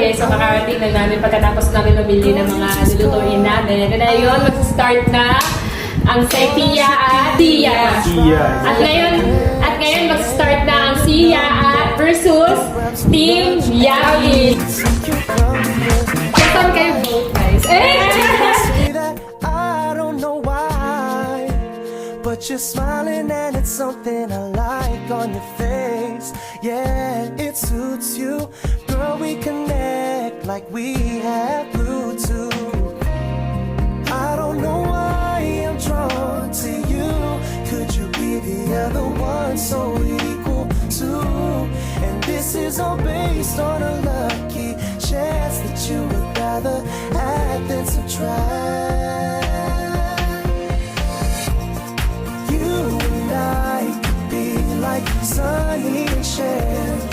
kami. So, kakarating lang namin pagkatapos namin mamili ng mga lulutuin namin. And ayun, mag-start na ang Sia at Sia. At ngayon mag-start na ang Sia at versus Team Yami. Saan kayo vote, guys? I don't know why, but you're smiling and it's something I like on your face. Yeah, it suits you. Girl, we connect like we have glue to. I don't know why I'm drawn to you. Could you be the other one so equal to? And this is all based on a lucky chance that you would rather add than subtract. You and I could be like Sunny and Cher.